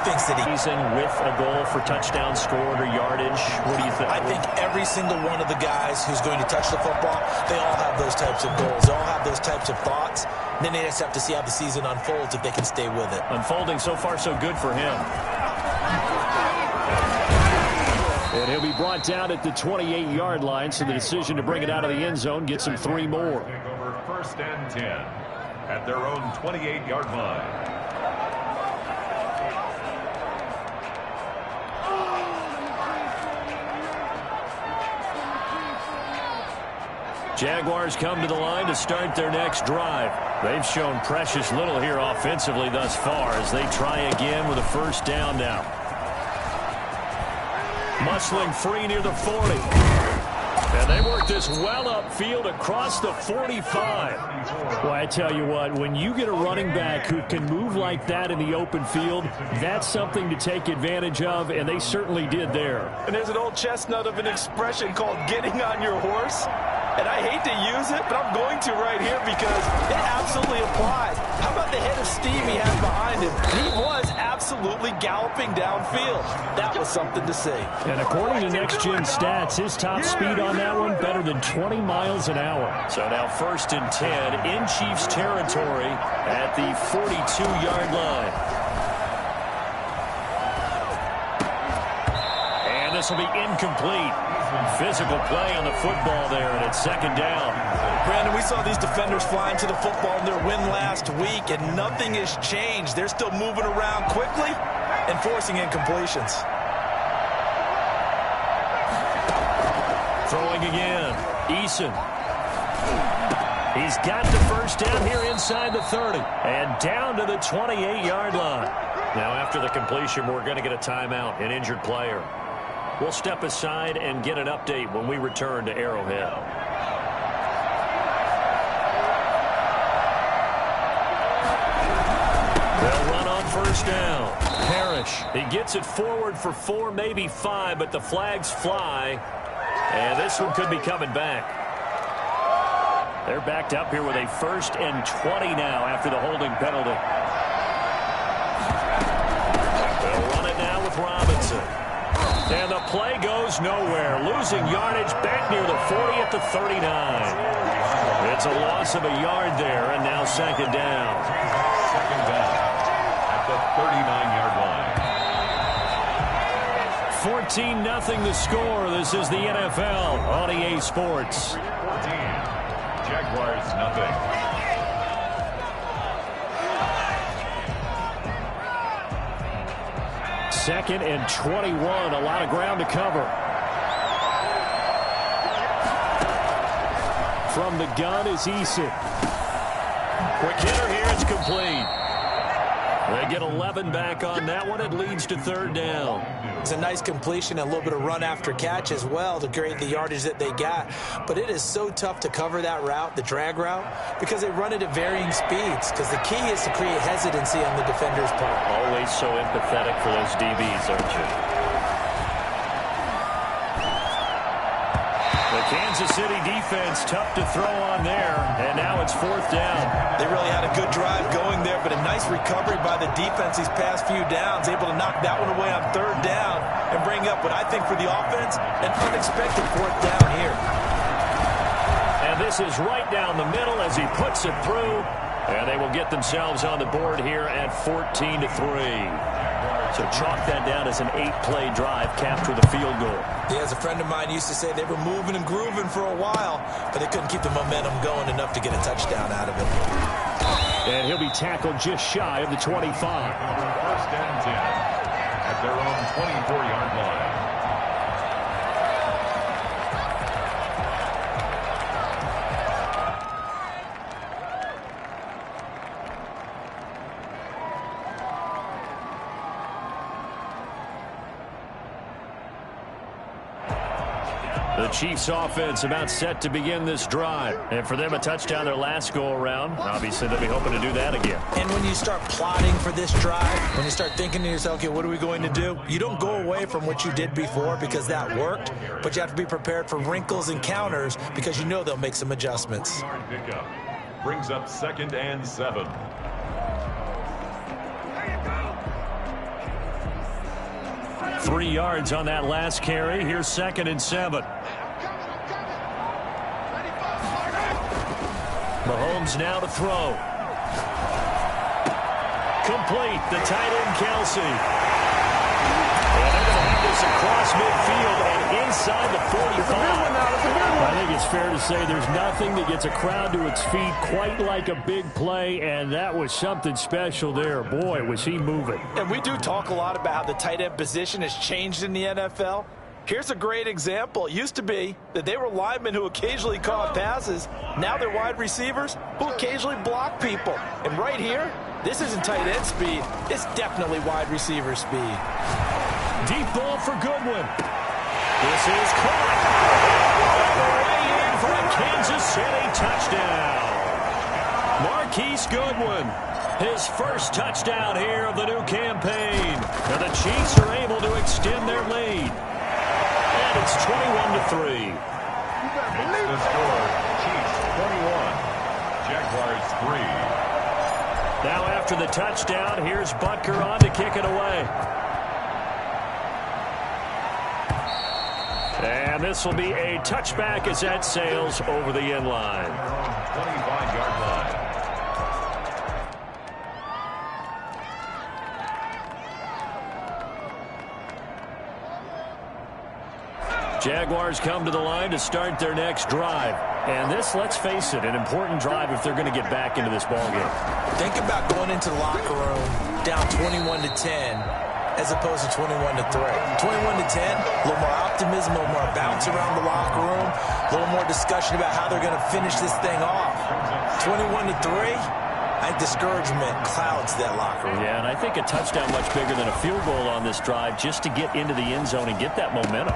thinks that season with a goal for touchdown scored or yardage? What do you think? I think every single one of the guys who's going to touch the football, they all have those types of goals. They all have those types of thoughts. And then they just have to see how the season unfolds if they can stay with it. Unfolding so far so good for him. And he'll be brought down at the 28-yard line, so the decision to bring it out of the end zone gets him 3 more. Over 1st and 10 at their own 28-yard line. Jaguars come to the line to start their next drive. They've shown precious little here offensively thus far as they try again with a 1st down now. Musling free near the 40. And they work this well upfield across the 45. Well, I tell you what, when you get a running back who can move like that in the open field, that's something to take advantage of, and they certainly did there. And there's an old chestnut of an expression called getting on your horse. And I hate to use it, but I'm going to right here because it absolutely applies. How about the head of steam he has behind him? He was absolutely galloping downfield. That was something to see. And according to Next Gen Stats, his top speed on that one better than 20 miles an hour. So now 1st and 10 in Chiefs territory at the 42-yard line. And this will be incomplete. Physical play on the football there, and it's 2nd down. Brandon, we saw these defenders flying to the football in their win last week, and nothing has changed. They're still moving around quickly and forcing incompletions. Throwing again. Eason. He's got the 1st down here inside the 30. And down to the 28-yard line. Now after the completion, we're going to get a timeout, an injured player. We'll step aside and get an update when we return to Arrowhead. They'll run on 1st down. Parrish. He gets it forward for 4, maybe 5, but the flags fly. And this one could be coming back. They're backed up here with a 1st and 20 now after the holding penalty. They'll run it now with Robinson. And the play goes nowhere. Losing yardage back near the 40 at the 39. It's a loss of a yard there, and now 2nd down. 2nd down at the 39-yard line. 14-0 the score. This is the NFL on EA Sports. 14. Jaguars nothing. Second and 21. A lot of ground to cover. From the gun is Eason. Quick hitter here. It's complete. They get 11 back on that one. It leads to 3rd down. It's a nice completion and a little bit of run after catch as well to create the yardage that they got. But it is so tough to cover that route, the drag route, because they run it at varying speeds. Because the key is to create hesitancy on the defender's part. Always so empathetic for those DBs, aren't you? The Kansas City defense tough to throw on there, and now it's 4th down. They really had a good drive going there, but a nice recovery by the defense these past few downs, able to knock that one away on 3rd down and bring up what I think for the offense, an unexpected 4th down here. And this is right down the middle as he puts it through, and they will get themselves on the board here at 14-3. So chalk that down as an 8-play drive, capped with a field goal. Yeah, as a friend of mine used to say, they were moving and grooving for a while, but they couldn't keep the momentum going enough to get a touchdown out of it. And he'll be tackled just shy of the 25. 1st and 10 at their own 24-yard line. The Chiefs offense about set to begin this drive. And for them, a touchdown their last go-around. Obviously, they'll be hoping to do that again. And when you start plotting for this drive, when you start thinking to yourself, okay, what are we going to do? You don't go away from what you did before because that worked, but you have to be prepared for wrinkles and counters because you know they'll make some adjustments. Pickup brings up 2nd and 7. 3 yards on that last carry. Here's 2nd and 7. Mahomes now to throw. Complete. The tight end, Kelsey. And they're going to have this across midfield and inside the 45. I think it's fair to say there's nothing that gets a crowd to its feet quite like a big play, and that was something special there. Boy, was he moving. And we do talk a lot about how the tight end position has changed in the NFL. Here's a great example. It used to be that they were linemen who occasionally caught passes. Now they're wide receivers who occasionally block people. And right here, this isn't tight end speed. It's definitely wide receiver speed. Deep ball for Goodwin. This is caught. Way in for a Kansas City touchdown. Marquise Goodwin, his first touchdown here of the new campaign. And the Chiefs are able to extend their lead. And it's 21-3. Makes the score. Chiefs 21. Jaguars 3. Now after the touchdown, here's Butker on to kick it away. And this will be a touchback as that sails over the end line. 25-yard line. Jaguars come to the line to start their next drive. And this, let's face it, an important drive if they're going to get back into this ballgame. Think about going into the locker room down 21-10 as opposed to 21-3. 21-10, a little more optimism, a little more bounce around the locker room, a little more discussion about how they're going to finish this thing off. 21-3, I think discouragement clouds that locker room. Yeah, and I think a touchdown much bigger than a field goal on this drive just to get into the end zone and get that momentum.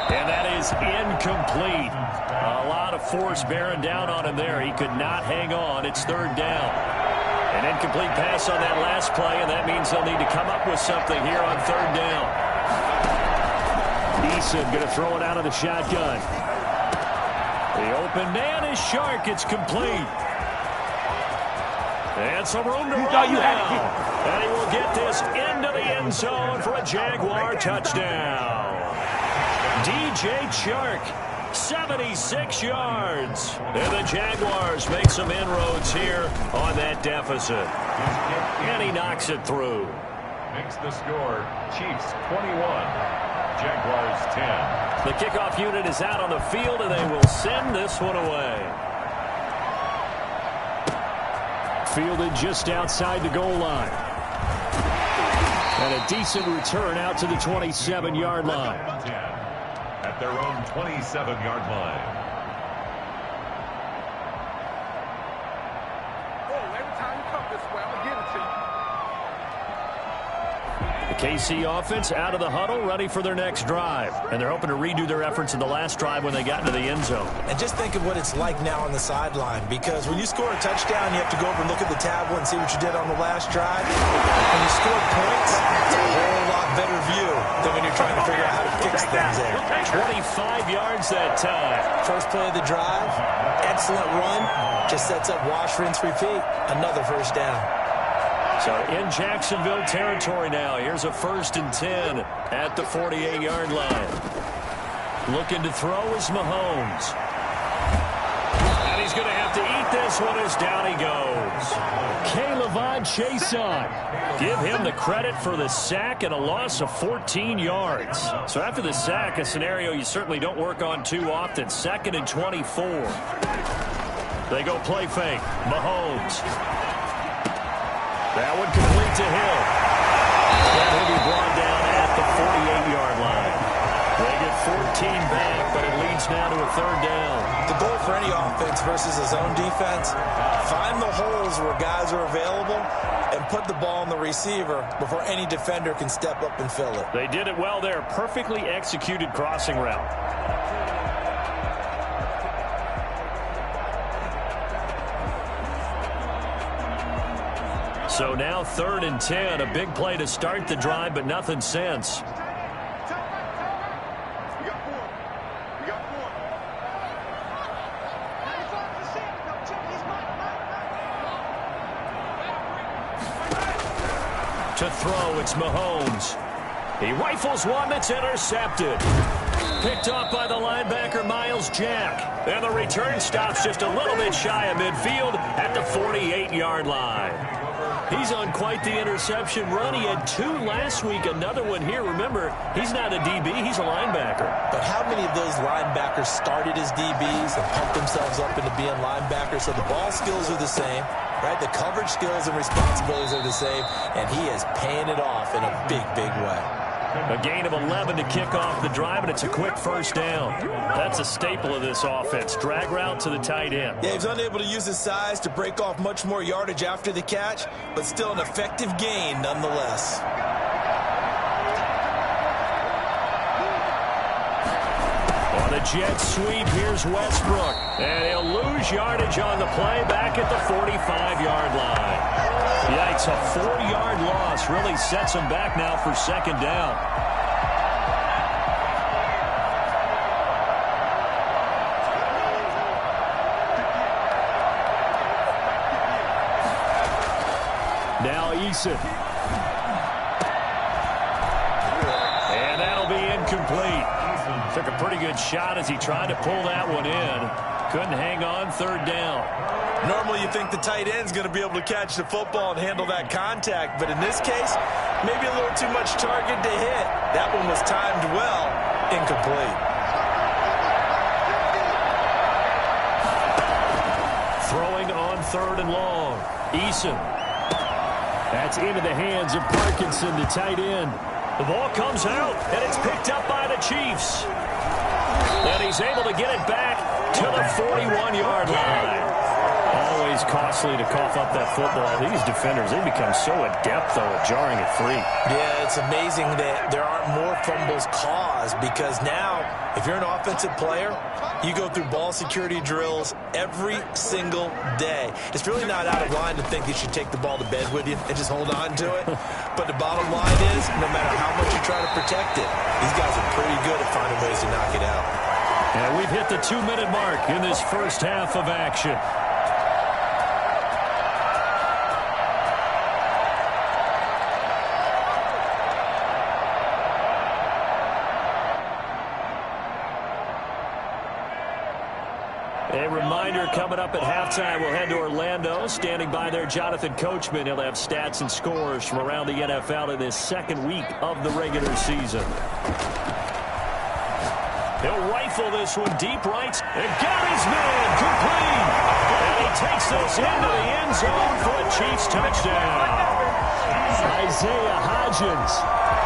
And that is incomplete. A lot of force bearing down on him there. He could not hang on. It's 3rd down. An incomplete pass on that last play, and that means they'll need to come up with something here on 3rd down. Eason going to throw it out of the shotgun. The open man is Shark. It's complete. And some room to run now. And he will get this into the end zone for a Jaguar touchdown. DJ Chark, 76 yards. And the Jaguars make some inroads here on that deficit. And he knocks it through. Makes the score. Chiefs 21. Jaguars 10. The kickoff unit is out on the field, and they will send this one away. Fielded just outside the goal line. And a decent return out to the 27-yard line. At their own 27-yard line. Every time you come this way, I'm going to give it to you. The KC offense out of the huddle, ready for their next drive. And they're hoping to redo their efforts in the last drive when they got into the end zone. And just think of what it's like now on the sideline, because when you score a touchdown, you have to go over and look at the tablet and see what you did on the last drive. When you score points, it's a whole lot better view than when you're trying to figure out how to fix things there. 25 yards that time. First play of the drive, excellent run, just sets up wash, rinse, repeat. Another first down. So in Jacksonville territory now. Here's a 1st and 10 at the 48-yard line. Looking to throw is Mahomes. And he's going to have to eat this one as down he goes. K'Lavon Chaisson. Give him the credit for the sack and a loss of 14 yards. So after the sack, a scenario you certainly don't work on too often. 2nd and 24. They go play fake. Mahomes. That one complete to Hill. That will be brought down at the 48-yard line. They get 14 back, but it leads now to a 3rd down. The goal for any offense versus a zone defense, find the holes where guys are available and put the ball on the receiver before any defender can step up and fill it. They did it well there. Perfectly executed crossing route. So now 3rd and 10. A big play to start the drive, but nothing since. To throw, it's Mahomes. He rifles one that's intercepted. Picked off by the linebacker, Myles Jack. And the return stops just a little bit shy of midfield at the 48-yard line. He's on quite the interception run. He had 2 last week, another one here. Remember, he's not a DB, he's a linebacker. But how many of those linebackers started as DBs and pumped themselves up into being linebackers? So the ball skills are the same, right? The coverage skills and responsibilities are the same, and he is paying it off in a big, big way. A gain of 11 to kick off the drive, and it's a quick first down. That's a staple of this offense. Drag route to the tight end. Yeah, he's unable to use his size to break off much more yardage after the catch, but still an effective gain nonetheless. On the jet sweep, here's Westbrook. And he'll lose yardage on the play back at the 45-yard line. Yikes, a 4-yard loss really sets him back now for second down. Now Eason. And that'll be incomplete. Took a pretty good shot as he tried to pull that one in. Couldn't hang on, third down. Normally you think the tight end's going to be able to catch the football and handle that contact, but in this case, maybe a little too much target to hit. That one was timed well, incomplete. Throwing on third and long. Eason. That's into the hands of Parkinson, the tight end. The ball comes out, and it's picked up by the Chiefs. And he's able to get it back to the 41-yard line. Always costly to cough up that football. These defenders, they become so adept, though, at jarring it free. Yeah, it's amazing that there aren't more fumbles caused, because now, if you're an offensive player, you go through ball security drills every single day. It's really not out of line to think you should take the ball to bed with you and just hold on to it. But the bottom line is, no matter how much you try to protect it, these guys are pretty good at finding ways to knock it out. And we've hit the 2-minute mark in this first half of action. A reminder, coming up at halftime, we'll head to Orlando. Standing by there, Jonathan Coachman. He'll have stats and scores from around the NFL in this second week of the regular season. He'll rifle this one deep right. And got his man complete. And he takes this into the end zone for a Chiefs touchdown. Isaiah Hodgins,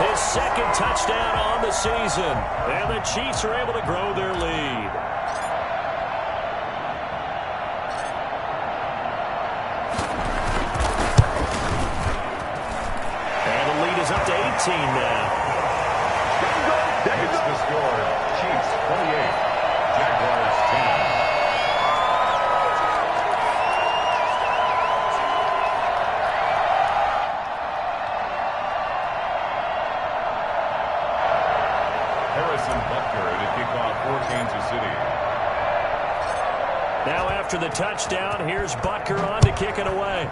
his second touchdown on the season. And the Chiefs are able to grow their lead. And the lead is up to 18 now. It's the score. Chiefs 28, Jaguars 10. Harrison Butker to kick off for Kansas City. Now after the touchdown, here's Butker on to kick it away.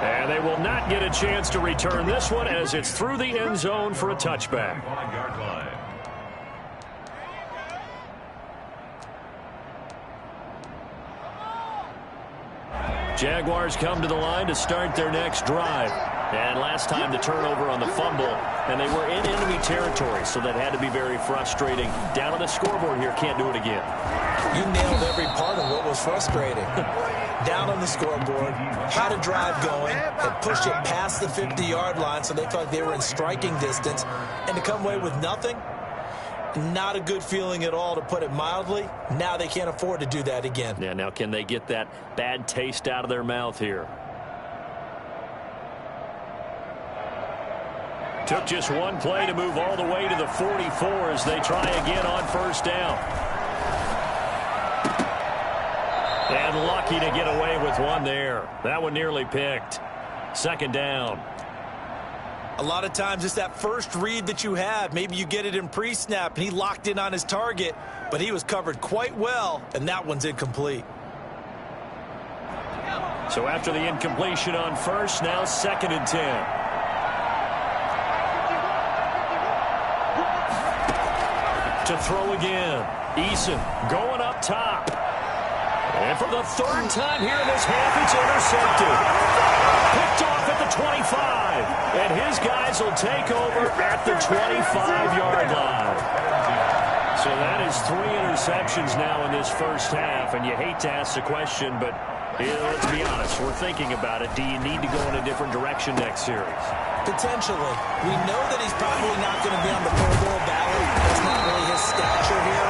And they will not get a chance to return this one as it's through the end zone for a touchback. 5-yard line. Jaguars come to the line to start their next drive. And last time the turnover on the fumble, and they were in enemy territory, so that had to be very frustrating. Down on the scoreboard here, can't do it again. You nailed every part of what was frustrating. Down on the scoreboard, had a drive going, and pushed it past the 50-yard line so they felt like they were in striking distance, and to come away with nothing, not a good feeling at all, to put it mildly. Now they can't afford to do that again. Yeah, now can they get that bad taste out of their mouth here? Took just one play to move all the way to the 44 as they try again on first down. And lucky to get away with one there. That one nearly picked. Second down. A lot of times it's that first read that you have. Maybe you get it in pre-snap, and he locked in on his target, but he was covered quite well, and that one's incomplete. So after the incompletion on first, now 2nd and 10. To throw again. Eason going up top. And for the 3rd time here in this half, it's intercepted. Picked off at the 25. And his guys will take over at the 25-yard line. So that is 3 interceptions now in this first half. And you hate to ask the question, but let's be honest. We're thinking about it. Do you need to go in a different direction next series? Potentially. We know that he's probably not going to be on the Pro Bowl ballot. That's not really his stature here.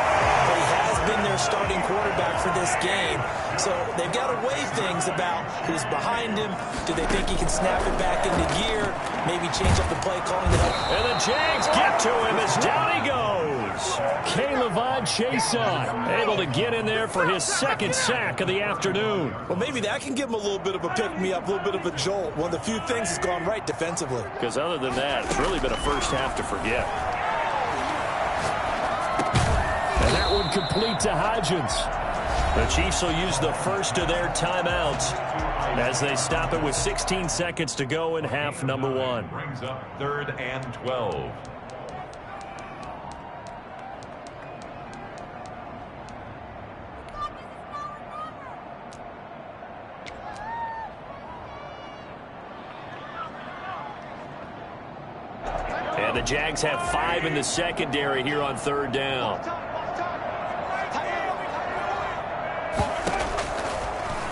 But he has been their starting quarterback for this game. So they've got to weigh things about who's behind him. Do they think he can snap it back into gear? Maybe change up the play calling to help. And the Jags get to him as down he goes. K'Lavon Chaisson able to get in there for his 2nd sack of the afternoon. Well, maybe that can give him a little bit of a pick-me-up, a little bit of a jolt. One of the few things that's gone right defensively. Because other than that, it's really been a first half to forget. And that one complete to Hodgins. The Chiefs will use the first of their timeouts as they stop it with 16 seconds to go in half number 1. Brings up 3rd and 12. And the Jags have 5 in the secondary here on 3rd down.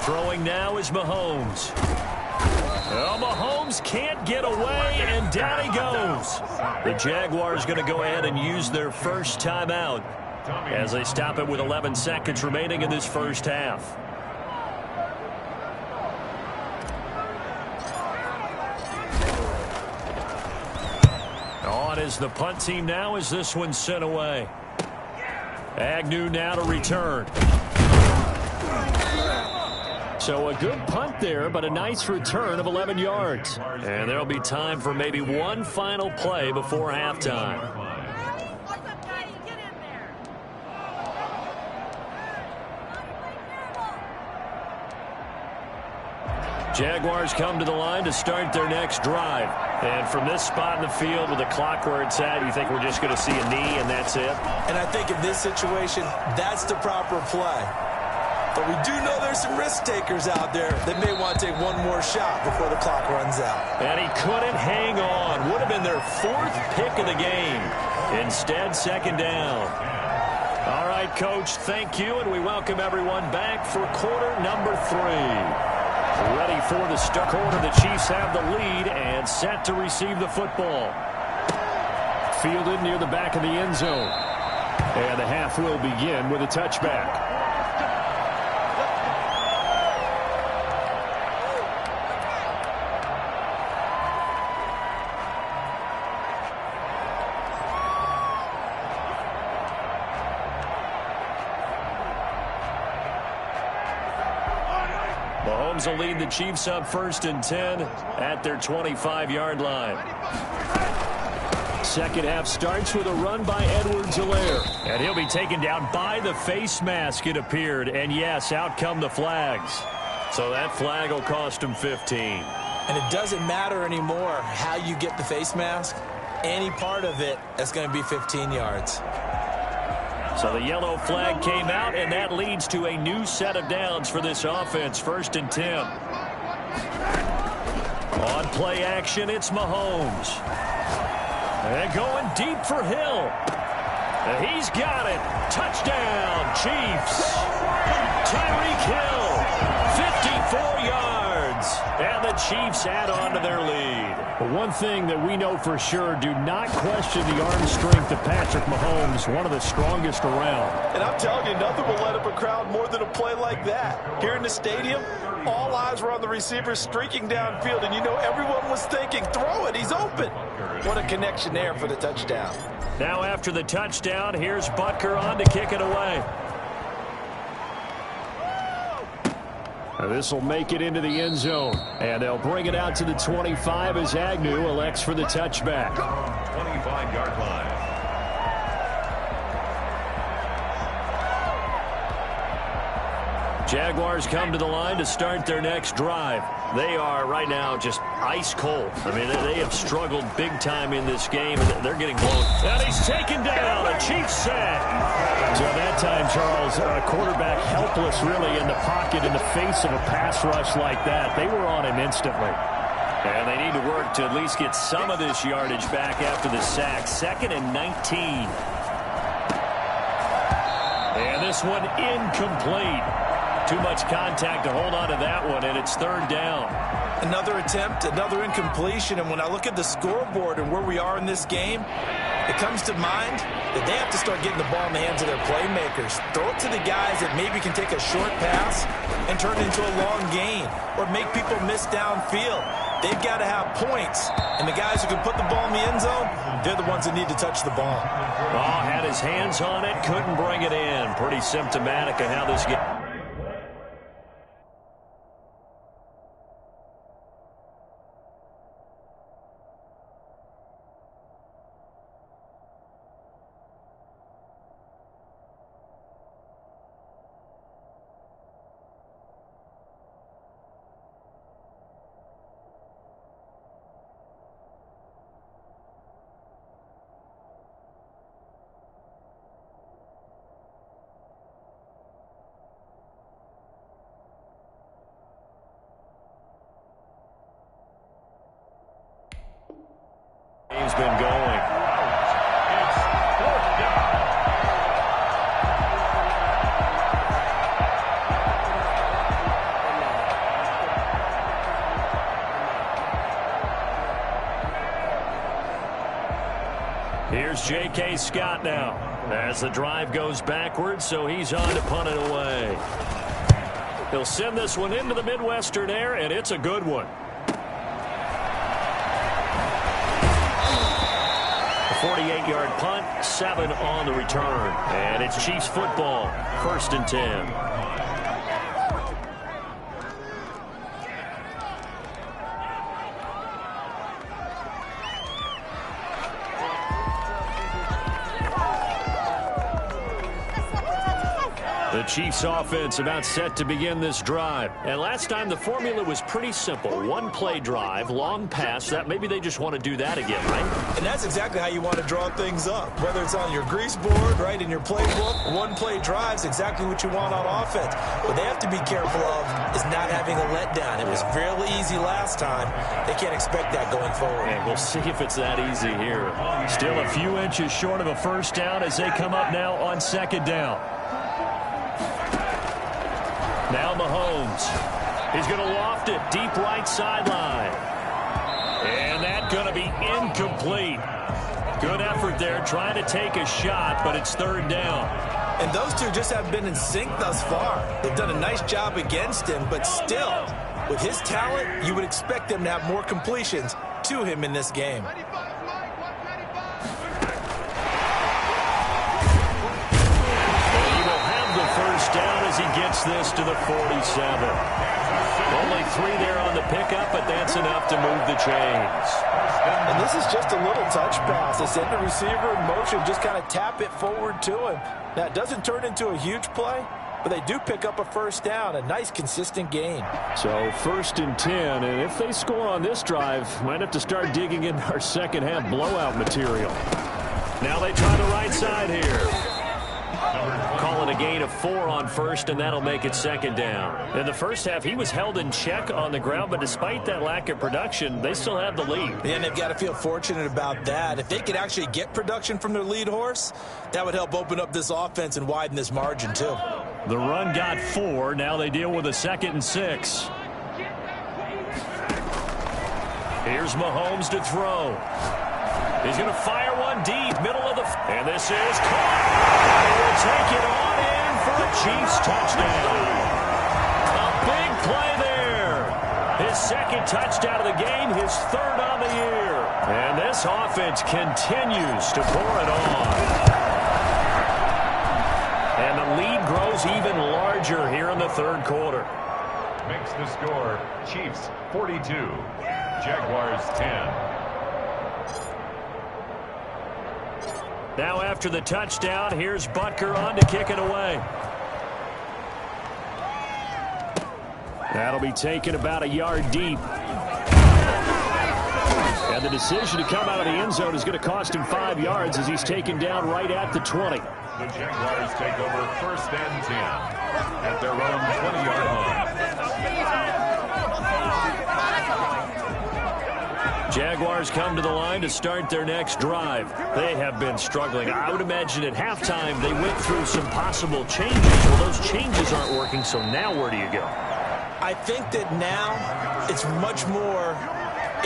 Throwing now is Mahomes. Well, Mahomes can't get away, and down he goes. The Jaguars going to go ahead and use their first timeout as they stop it with 11 seconds remaining in this first half. On is the punt team now as this one's sent away. Agnew now to return. So a good punt there, but a nice return of 11 yards. And there'll be time for maybe one final play before halftime. Jaguars come to the line to start their next drive. And from this spot in the field with the clock where it's at, you think we're just going to see a knee and that's it? And I think in this situation, that's the proper play. But we do know there's some risk takers out there that may want to take one more shot before the clock runs out. And he couldn't hang on. Would have been their 4th pick of the game. Instead, 2nd down. All right, Coach, thank you, and we welcome everyone back for quarter number 3. Ready for the start quarter. The Chiefs have the lead and set to receive the football. Fielded near the back of the end zone. And the half will begin with a touchback. Mahomes will lead the Chiefs up 1st and 10 at their 25-yard line. Second half starts with a run by Edwards-Helaire. And he'll be taken down by the face mask, it appeared. And yes, out come the flags. So that flag will cost him 15. And it doesn't matter anymore how you get the face mask. Any part of it, that's going to be 15 yards. So the yellow flag came out, and that leads to a new set of downs for this offense. 1st and 10. On play action, it's Mahomes. And going deep for Hill. He's got it. Touchdown, Chiefs. Tyreek Hill, 54 yards. And the Chiefs add on to their lead. But one thing that we know for sure, do not question the arm strength of Patrick Mahomes, one of the strongest around. And I'm telling you, nothing will let up a crowd more than a play like that. Here in the stadium, all eyes were on the receiver streaking downfield, and you know everyone was thinking, throw it, he's open. What a connection there for the touchdown. Now after the touchdown, here's Butker on to kick it away. This will make it into the end zone. And they'll bring it out to the 25 as Agnew elects for the touchback. 25-yard line. Jaguars come to the line to start their next drive. They are right now just ice cold. I mean, they have struggled big time in this game, and they're getting blown. And he's taken down. A Chiefs sack. So that time, Charles, quarterback helpless really in the pocket in the face of a pass rush like that. They were on him instantly. And they need to work to at least get some of this yardage back after the sack. 2nd and 19. And this one incomplete. Too much contact to hold on to that one, and it's 3rd down. Another attempt, another incompletion, and when I look at the scoreboard and where we are in this game, it comes to mind that they have to start getting the ball in the hands of their playmakers. Throw it to the guys that maybe can take a short pass and turn it into a long gain or make people miss downfield. They've got to have points, and the guys who can put the ball in the end zone, they're the ones that need to touch the ball. Oh, had his hands on it, couldn't bring it in. Pretty symptomatic of how this game. He's been going. It's 4th down. Here's J.K. Scott now as the drive goes backwards, so he's on to punt it away. He'll send this one into the Midwestern air, and it's a good one. 48-yard punt, 7 on the return. And it's Chiefs football, 1st and 10. The Chiefs offense about set to begin this drive. And last time the formula was pretty simple. 1-play drive, long pass. That maybe they just want to do that again, right? And that's exactly how you want to draw things up. Whether it's on your grease board, right, in your playbook, 1-play drive's exactly what you want on offense. What they have to be careful of is not having a letdown. It was fairly easy last time. They can't expect that going forward. And we'll see if it's that easy here. Still a few inches short of a 1st down as they come up now on 2nd down. Now Mahomes. He's going to loft it deep right sideline. And that's going to be incomplete. Good effort there trying to take a shot, but it's 3rd down. And those two just haven't been in sync thus far. They've done a nice job against him, but still, with his talent, you would expect them to have more completions to him in this game. Down as he gets this to the 47. Only 3 there on the pickup, but that's enough to move the chains. And this is just a little touch pass. They send the receiver in motion, just kind of tap it forward to him. Now, it doesn't turn into a huge play, but they do pick up a 1st down, a nice, consistent gain. So 1st and 10, and if they score on this drive, might have to start digging into our second-half blowout material. Now they try the right side here. Calling a gain of 4 on 1st, and that'll make it 2nd down. In the first half, he was held in check on the ground, but despite that lack of production, they still have the lead. And they've got to feel fortunate about that. If they could actually get production from their lead horse, that would help open up this offense and widen this margin, too. The run got 4. Now they deal with a 2nd and 6. Here's Mahomes to throw. He's going to fire one deep, middle of the... And this is caught. He will take it on in for a Chiefs touchdown. A big play there. His 2nd touchdown of the game, his 3rd on the year. And this offense continues to pour it on. And the lead grows even larger here in the 3rd quarter. Makes the score Chiefs 42, Jaguars 10. Now after the touchdown, here's Butker on to kick it away. That'll be taken about a yard deep. And the decision to come out of the end zone is going to cost him 5 yards as he's taken down right at the 20. The Jaguars take over 1st and 10 at their own 20-yard line. Jaguars come to the line to start their next drive. They have been struggling. I would imagine at halftime they went through some possible changes. Well, those changes aren't working, so now where do you go? I think that now it's much more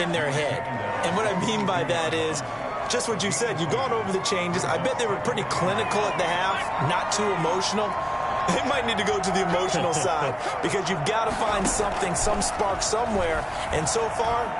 in their head. And what I mean by that is just what you said. You've gone over the changes. I bet they were pretty clinical at the half, not too emotional. They might need to go to the emotional side because you've got to find something, some spark somewhere. And so far,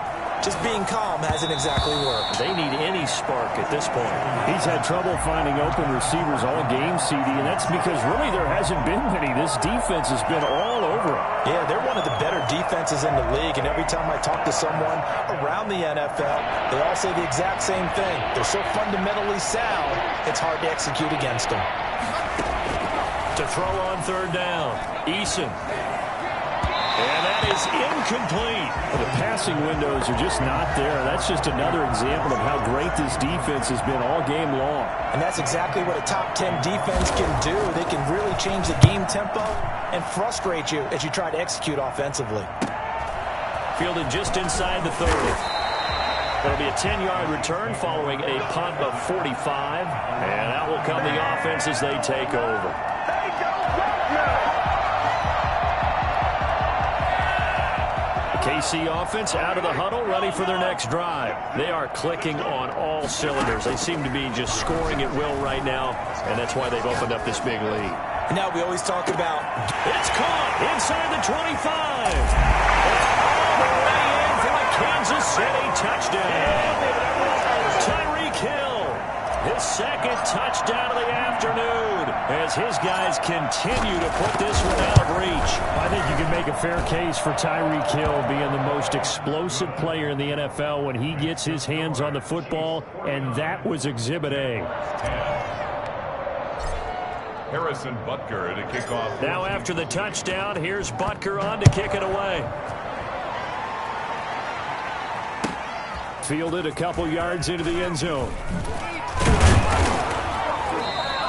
just being calm hasn't exactly worked. They need any spark at this point. He's had trouble finding open receivers all game, CD, and that's because really there hasn't been many. This defense has been all over him. Yeah, they're one of the better defenses in the league, and every time I talk to someone around the NFL, they all say the exact same thing. They're so fundamentally sound, it's hard to execute against them. To throw on 3rd down, Eason. And that is incomplete. Well, the passing windows are just not there. That's just another example of how great this defense has been all game long. And that's exactly what a top 10 defense can do. They can really change the game tempo and frustrate you as you try to execute offensively. Fielded just inside the 30. That'll be a 10-yard return following a punt of 45. And out will come the offense as they take over. KC offense out of the huddle, ready for their next drive. They are clicking on all cylinders. They seem to be just scoring at will right now, and that's why they've opened up this big lead. And now we always talk about... It's caught inside the 25. All the way in for a Kansas City touchdown. Tyreek Hill, his 2nd touchdown of the afternoon, as his guys continue to put this one out of reach. I think you can make a fair case for Tyreek Hill being the most explosive player in the NFL when he gets his hands on the football, and that was Exhibit A. Harrison Butker to kick off. Now after the touchdown, here's Butker on to kick it away. Fielded a couple yards into the end zone.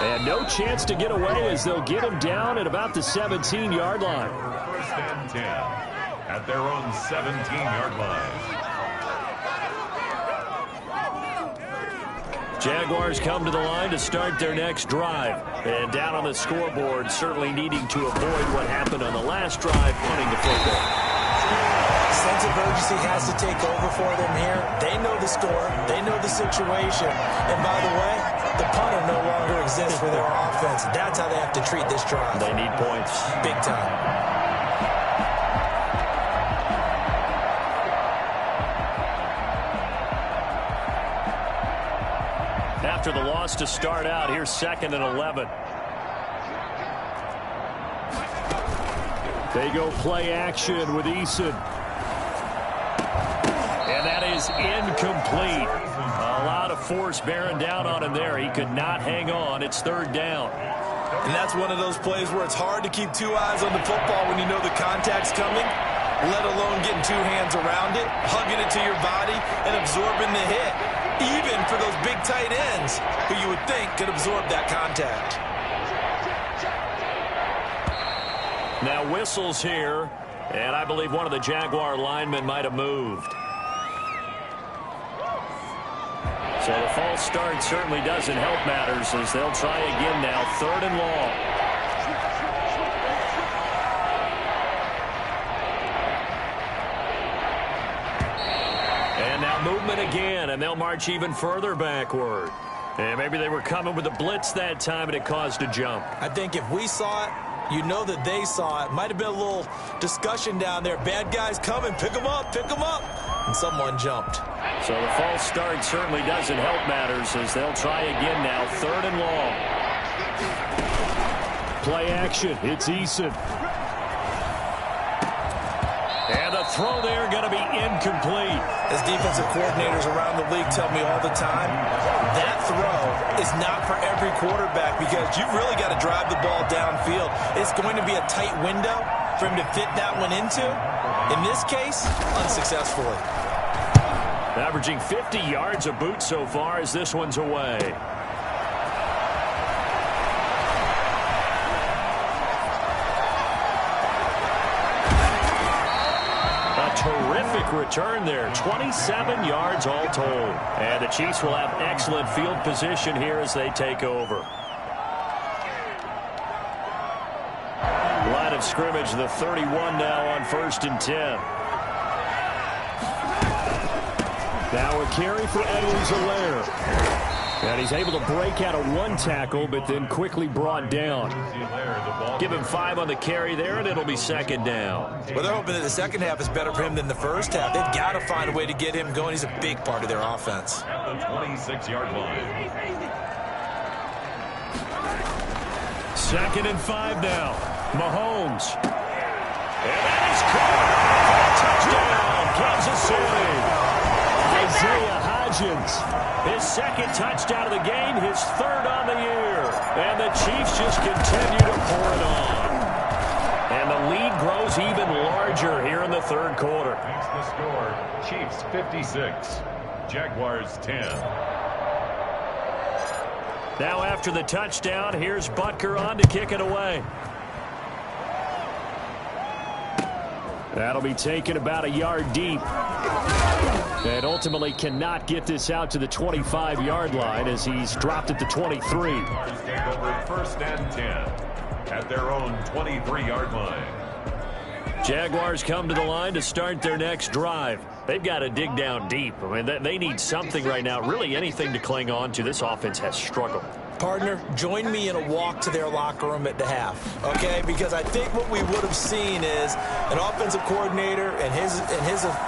And no chance to get away as they'll get him down at about the 17-yard line. 1st and 10 at their own 17-yard line. Jaguars come to the line to start their next drive. And down on the scoreboard, certainly needing to avoid what happened on the last drive, punting the football. Sense of urgency has to take over for them here. They know the score. They know the situation. And by the way, the punter no longer exists for their offense. That's how they have to treat this drive. They need points. Big time. After the loss to start out, here's 2nd and 11. They go play action with Eason. And that is incomplete. A lot of force bearing down on him there. He could not hang on. It's 3rd down. And that's one of those plays where it's hard to keep 2 eyes on the football when you know the contact's coming, let alone getting 2 hands around it, hugging it to your body, and absorbing the hit. Even for those big tight ends who you would think could absorb that contact. Now whistles here, and I believe one of the Jaguar linemen might have moved. So the false start certainly doesn't help matters as they'll try again now, 3rd and long. And now movement again, and they'll march even further backward. And maybe they were coming with a blitz that time, and it caused a jump. I think if we saw it, you know that they saw it. Might have been a little discussion down there. Bad guys coming. Pick them up. Pick them up. And someone jumped. So the false start certainly doesn't help matters as they'll try again now, 3rd and long. Play action. It's Eason. And the throw there going to be incomplete. As defensive coordinators around the league tell me all the time, that throw is not for every quarterback because you've really got to drive the ball downfield. It's going to be a tight window. for him to fit that one into. In this case, unsuccessfully. Averaging 50 yards a boot so far as this one's away. A terrific return there. 27 yards all told. And the Chiefs will have excellent field position here as they take over. Line of scrimmage, the 31 now on 1st and 10. Now a carry for Edwards-Helaire. And he's able to break out of one tackle, but then quickly brought down. Give him 5 on the carry there, and it'll be 2nd down. Well, they're hoping that the second half is better for him than the first half. They've got to find a way to get him going. He's a big part of their offense. At the 26-yard line. 2nd and 5 now. Mahomes. And that is caught. Touchdown, Kansas City. Isaiah Hodgins, his 2nd touchdown of the game, his 3rd on the year. And the Chiefs just continue to pour it on. And the lead grows even larger here in the 3rd quarter. Makes the score, Chiefs 56, Jaguars 10. Now after the touchdown, here's Butker on to kick it away. That'll be taken about a yard deep. And ultimately cannot get this out to the 25-yard line as he's dropped at the 23. Jaguars take over 1st and 10 at their own 23-yard line. Jaguars come to the line to start their next drive. They've got to dig down deep. I mean, they need something right now, really anything to cling on to. This offense has struggled. Partner, join me in a walk to their locker room at the half, okay? Because I think what we would have seen is an offensive coordinator and his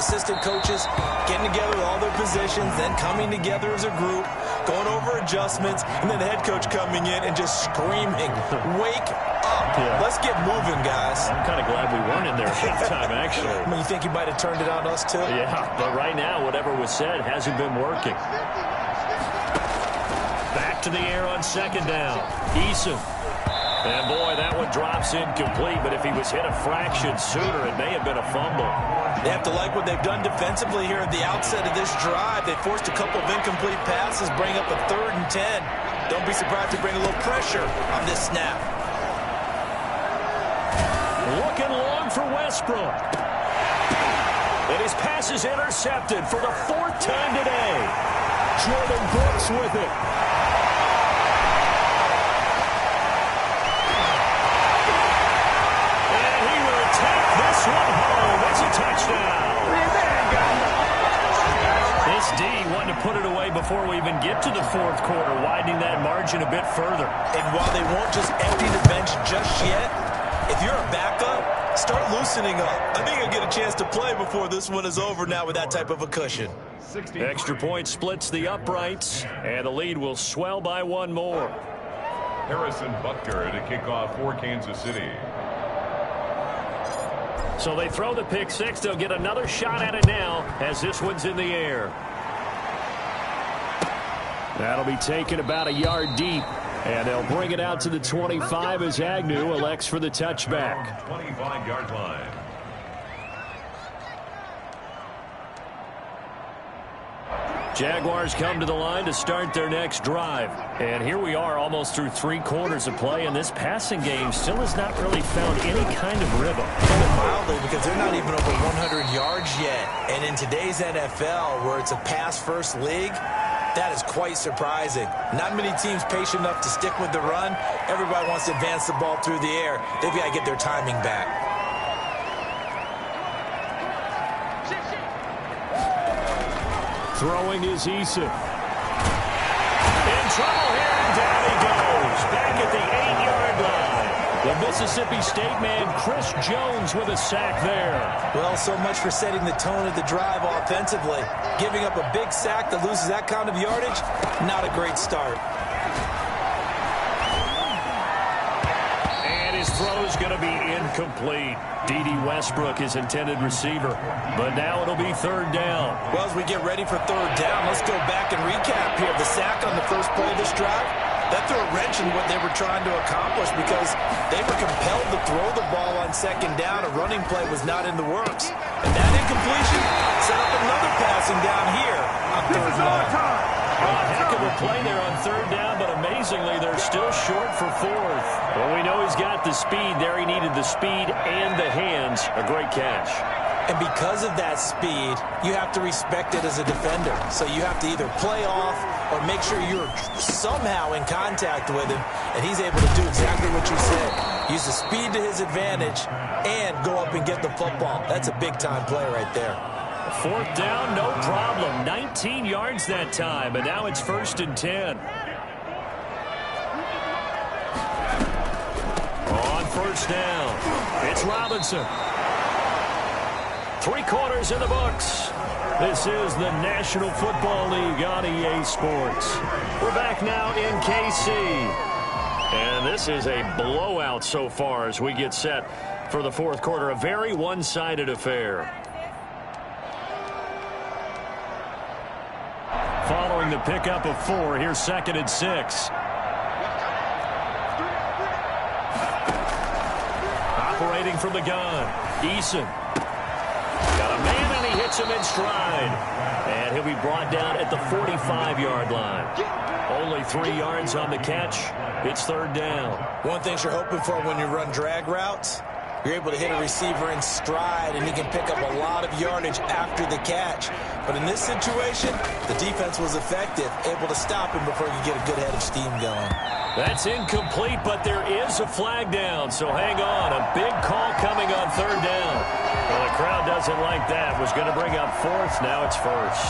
assistant coaches getting together with all their positions, then coming together as a group, going over adjustments, and then the head coach coming in and just screaming, "Wake up! Yeah. Let's get moving, guys." I'm kind of glad we weren't in there at halftime, actually. I mean, you think he might have turned it on us, too? Yeah, but right now, whatever was said hasn't been working. Back to the air on 2nd down. Eason. And boy, that one drops incomplete, but if he was hit a fraction sooner, it may have been a fumble. They have to like what they've done defensively here at the outset of this drive. They forced a couple of incomplete passes, bring up a 3rd and 10. Don't be surprised to bring a little pressure on this snap. Looking long for Westbrook. And his pass is intercepted for the 4th time today. Jordan Brooks with it. This one home. It's a touchdown. This D wanted to put it away before we even get to the 4th quarter, widening that margin a bit further. And while they won't just empty the bench just yet, if you're a backup, start loosening up. I think you'll get a chance to play before this one is over now with that type of a cushion. Extra point splits the uprights, and the lead will swell by 1 more. Harrison Butker to kick off for Kansas City. So they throw the pick 6. They'll get another shot at it now as this one's in the air. That'll be taken about a yard deep. And they'll bring it out to the 25 as Agnew elects for the touchback. 25-yard line. Jaguars come to the line to start their next drive. And here we are almost through 3 quarters of play, and this passing game still has not really found any kind of rhythm. Mildly, because they're not even over 100 yards yet. And in today's NFL, where it's a pass-first league, that is quite surprising. Not many teams patient enough to stick with the run. Everybody wants to advance the ball through the air. They've got to get their timing back. Throwing is Eason. In trouble here, and down he goes. Back at the 8-yard line. The Mississippi State man, Chris Jones, with a sack there. Well, so much for setting the tone of the drive offensively. Giving up a big sack that loses that kind of yardage, not a great start. And his throw's going to be incomplete. D.D. Westbrook, his intended receiver. But now it'll be 3rd down. Well, as we get ready for 3rd down, let's go back and recap here. The sack on the first play of this drive, That threw a wrench in what they were trying to accomplish because they were compelled to throw the ball on second down. A running play was not in the works. And that incompletion set up another passing down here on third down. Heck of a play there on third down, but amazingly, they're still short for fourth. Well, we know he's got the speed there. He needed the speed and the hands. A great catch. And because of that speed, you have to respect it as a defender. So you have to either play off or make sure you're somehow in contact with him, and he's able to do exactly what you said. Use the speed to his advantage and go up and get the football. That's a big-time play right there. Fourth down, no problem. 19 yards that time, and now it's 1st and 10. On first down, it's Robinson. 3 quarters in the books. This is the National Football League on EA Sports. We're back now in KC. And this is a blowout so far as we get set for the fourth quarter. A very one-sided affair. Following the pickup of 4, here's 2nd and 6. Operating from the gun, Eason. Got a man, and he hits him in stride. And he'll be brought down at the 45-yard line. Only 3 yards on the catch. It's 3rd down. One thing you're hoping for when you run drag routes, you're able to hit a receiver in stride, and he can pick up a lot of yardage after the catch. But in this situation, the defense was effective, able to stop him before you get a good head of steam going. That's incomplete, but there is a flag down, so hang on. A big call coming on 3rd down. Well, the crowd doesn't like that. Was going to bring up 4th, now it's 1st.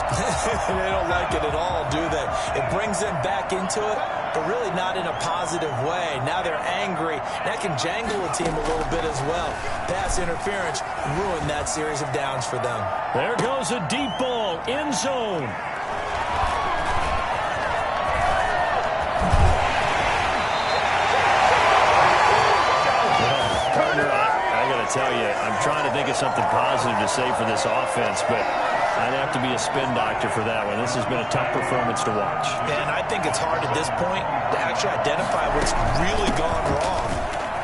They don't like it at all, do they? It brings them back into it, but really not in a positive way. Now they're angry. That can jangle a team a little bit as well. Pass interference ruined that series of downs for them. There goes a deep ball, end zone. Tell you, I'm trying to think of something positive to say for this offense, but I'd have to be a spin doctor for that one. This has been a tough performance to watch. And I think it's hard at this point to actually identify what's really gone wrong.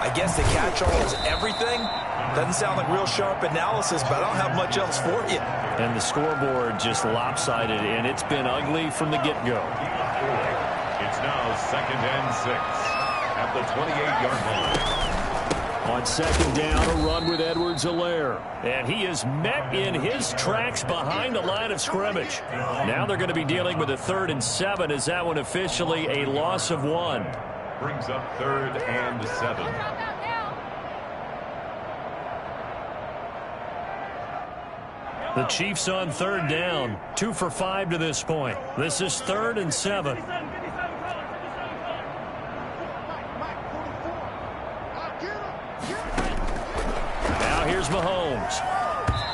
I guess the catch-all is everything. Doesn't sound like real sharp analysis, but I don't have much else for you. And the scoreboard just lopsided, and it's been ugly from the get-go. It's now 2nd and 6 at the 28-yard line. On 2nd down, a run with Edwards-Helaire. And he is met in his tracks behind the line of scrimmage. Now they're going to be dealing with a 3rd and 7. Is that one officially a loss of 1? Brings up 3rd and 7. The Chiefs on 3rd down. 2 for 5 to this point. This is 3rd and 7. Here's Mahomes.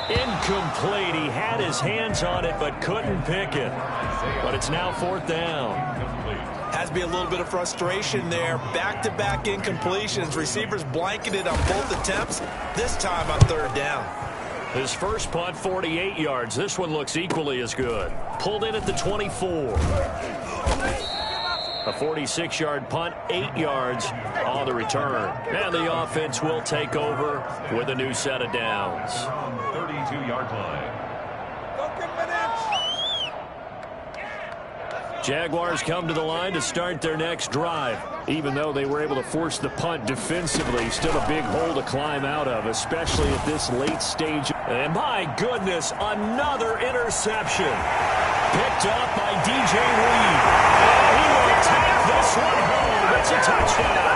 Incomplete. He had his hands on it but couldn't pick it. But it's now 4th down. Has to be a little bit of frustration there. Back-to-back incompletions. Receivers blanketed on both attempts. This time on 3rd down. His first punt, 48 yards. This one looks equally as good. Pulled in at the 24. A 46-yard punt, 8 yards on the return. And the offense will take over with a new set of downs. 32-yard line. Jaguars come to the line to start their next drive. Even though they were able to force the punt defensively, still a big hole to climb out of, especially at this late stage. And my goodness, another interception. Picked up by DJ Reed. And he will take this one home. It's a touchdown.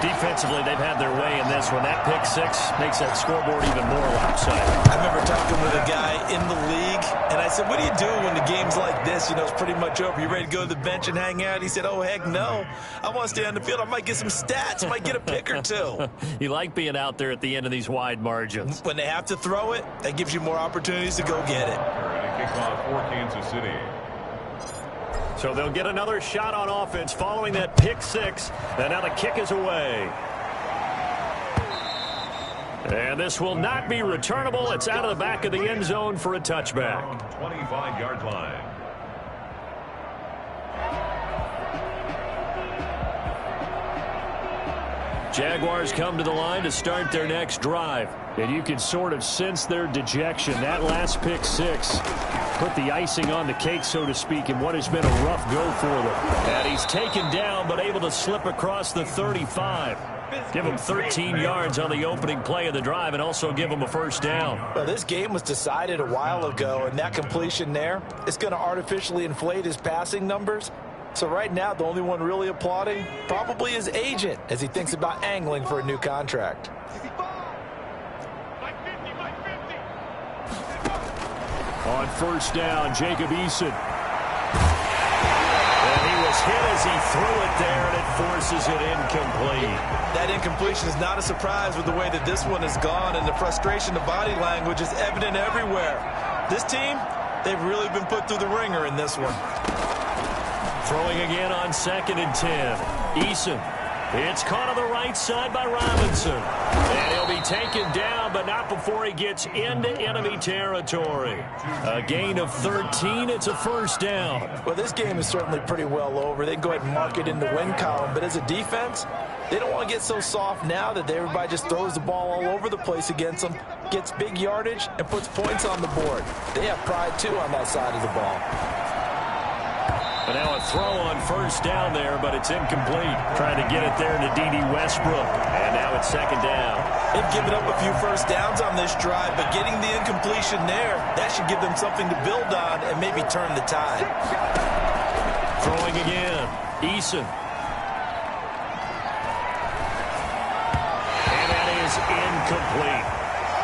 Defensively, they've had their way in this one. That pick 6 makes that scoreboard even more lopsided. I remember talking with a guy in the league, and I said, what do you do when the game's like this? You know, it's pretty much over. You ready to go to the bench and hang out? He said, oh, heck no. I want to stay on the field. I might get some stats. I might get a pick or 2. You like being out there at the end of these wide margins. When they have to throw it, that gives you more opportunities to go get it. And a kickoff for Kansas City. So they'll get another shot on offense following that pick 6. And now the kick is away. And this will not be returnable. It's out of the back of the end zone for a touchback. 25-yard line. Jaguars come to the line to start their next drive. And you can sort of sense their dejection. That last pick six put the icing on the cake, so to speak, in what has been a rough go for them. And he's taken down but able to slip across the 35. Give him 13 yards on the opening play of the drive and also give him a first down. Well, this game was decided a while ago, and that completion there is going to artificially inflate his passing numbers. So right now, the only one really applauding probably his agent as he thinks about angling for a new contract. On first down, Jacob Eason. And he was hit as he threw it there, and it forces it incomplete. That incompletion is not a surprise with the way that this one has gone, and the frustration, the body language is evident everywhere. This team, they've really been put through the ringer in this one. Throwing again on 2nd and 10. Eason. It's caught on the right side by Robinson. And he'll be taken down, but not before he gets into enemy territory. A gain of 13. It's a first down. Well, this game is certainly pretty well over. They can go ahead and mark it in the win column. But as a defense, they don't want to get so soft now that everybody just throws the ball all over the place against them, gets big yardage, and puts points on the board. They have pride, too, on that side of the ball. And now a throw on first down there, but it's incomplete. Trying to get it there to D.D. Westbrook. And now it's 2nd down. They've given up a few first downs on this drive, but getting the incompletion there, that should give them something to build on and maybe turn the tide. Throwing again. Eason. And that is incomplete.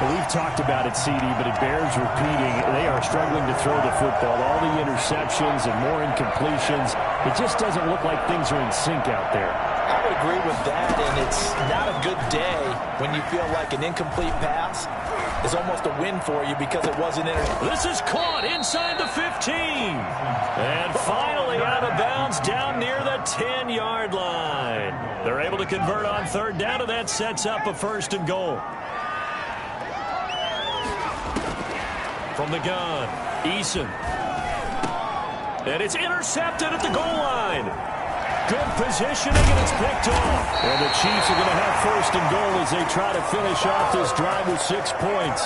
Well, we've talked about it, CD, but it bears repeating. They are struggling to throw the football. All the interceptions and more incompletions. It just doesn't look like things are in sync out there. I would agree with that, and it's not a good day when you feel like an incomplete pass is almost a win for you because it wasn't intercepted. This is caught inside the 15. And finally out of bounds down near the 10-yard line. They're able to convert on 3rd down, and that sets up a 1st and goal. From the gun, Eason. And it's intercepted at the goal line. Good positioning, and it's picked off. And the Chiefs are going to have 1st and goal as they try to finish off this drive with 6 points.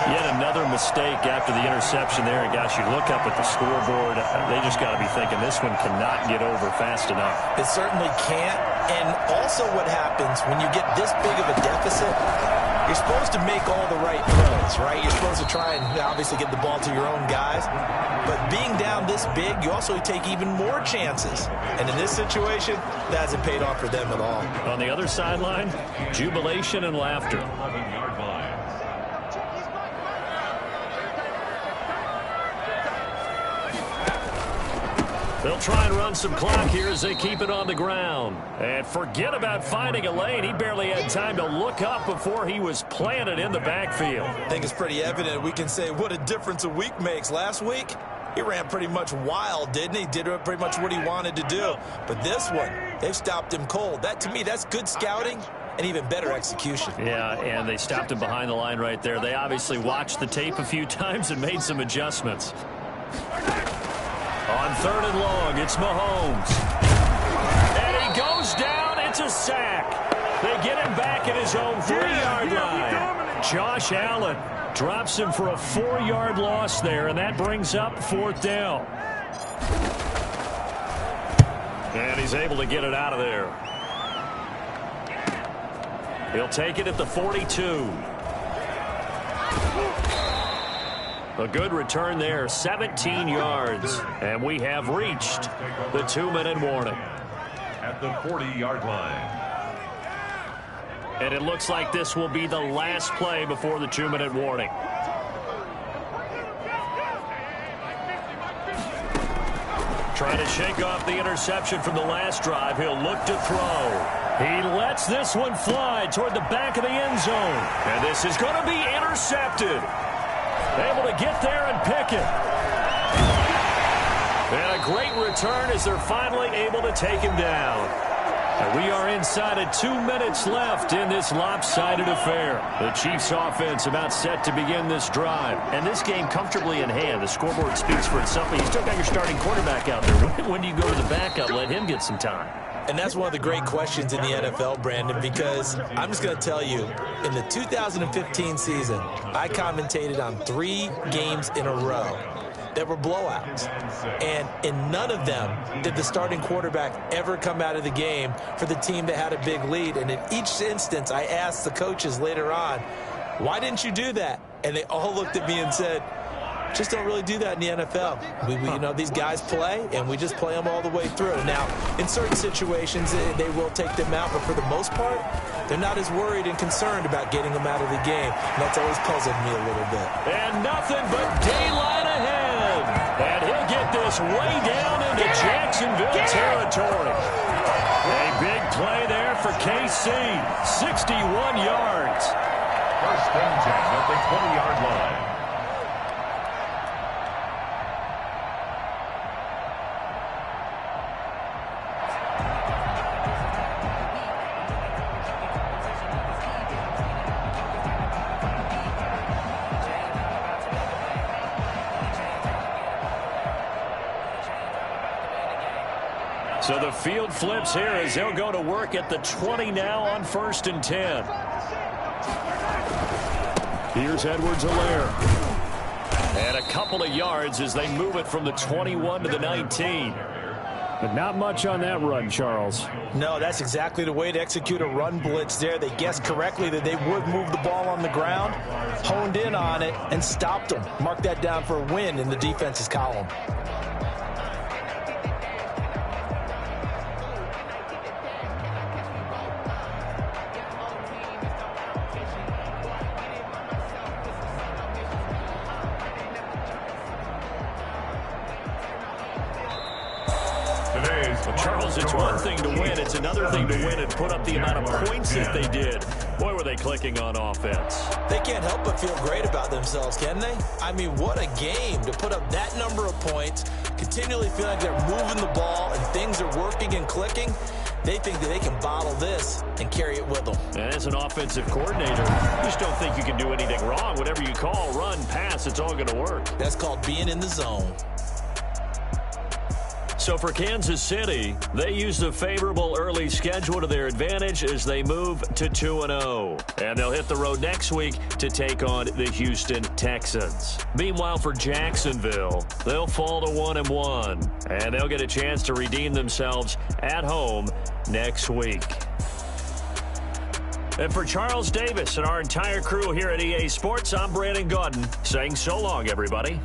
Yet another mistake after the interception there. And gosh, you look up at the scoreboard, they just got to be thinking this one cannot get over fast enough. It certainly can't. And also what happens when you get this big of a deficit, you're supposed to make all the right throws, right? You're supposed to try and obviously get the ball to your own guys. But being down this big, you also take even more chances. And in this situation, that hasn't paid off for them at all. On the other sideline, jubilation and laughter. 11-yard line. They'll try and run some clock here as they keep it on the ground. And forget about finding a lane. He barely had time to look up before he was planted in the backfield. I think it's pretty evident. We can say what a difference a week makes. Last week, he ran pretty much wild, didn't he? Did pretty much what he wanted to do. But this one, they've stopped him cold. That, to me, that's good scouting and even better execution. Yeah, and they stopped him behind the line right there. They obviously watched the tape a few times and made some adjustments. On 3rd and long, it's Mahomes. And he goes down. It's a sack. They get him back at his own 3-yard line. Josh Allen drops him for a 4-yard loss there, and that brings up 4th down. And he's able to get it out of there. He'll take it at the 42. A good return there, 17 yards. And we have reached the 2-minute warning. At the 40-yard line. And it looks like this will be the last play before the 2-minute warning. Trying to shake off the interception from the last drive. He'll look to throw. He lets this one fly toward the back of the end zone. And this is going to be intercepted. Able to get there and pick it. And a great return as they're finally able to take him down. And we are inside of 2 minutes left in this lopsided affair. The Chiefs offense about set to begin this drive. And this game comfortably in hand. The scoreboard speaks for itself. But you still got your starting quarterback out there. When do you go to the backup? Let him get some time. And that's one of the great questions in the NFL, Brandon, because I'm just going to tell you, in the 2015 season, I commentated on 3 games in a row that were blowouts. And in none of them did the starting quarterback ever come out of the game for the team that had a big lead. And in each instance, I asked the coaches later on, why didn't you do that? And they all looked at me and said, just don't really do that in the NFL. These guys play, and we just play them all the way through. Now, in certain situations, they will take them out, but for the most part, they're not as worried and concerned about getting them out of the game. And that's always puzzled me a little bit. And nothing but daylight ahead. And he'll get this way down into Jacksonville territory. A big play there for KC. 61 yards. First and 10 at the 20-yard line. So the field flips here as they'll go to work at the 20 now on 1st and 10. Here's Edwards-Helaire. And a couple of yards as they move it from the 21 to the 19. But not much on that run, Charles. No, that's exactly the way to execute a run blitz there. They guessed correctly that they would move the ball on the ground, honed in on it, and stopped them. Mark that down for a win in the defense's column. Charles, it's one thing to win. It's another thing to win and put up the amount of points that they did. Boy, were they clicking on offense. They can't help but feel great about themselves, can they? I mean, what a game to put up that number of points, continually feel like they're moving the ball and things are working and clicking. They think that they can bottle this and carry it with them. And as an offensive coordinator, you just don't think you can do anything wrong. Whatever you call, run, pass, it's all going to work. That's called being in the zone. So for Kansas City, they use the favorable early schedule to their advantage as they move to 2-0. And they'll hit the road next week to take on the Houston Texans. Meanwhile, for Jacksonville, they'll fall to 1-1. And they'll get a chance to redeem themselves at home next week. And for Charles Davis and our entire crew here at EA Sports, I'm Brandon Gaudin saying so long, everybody.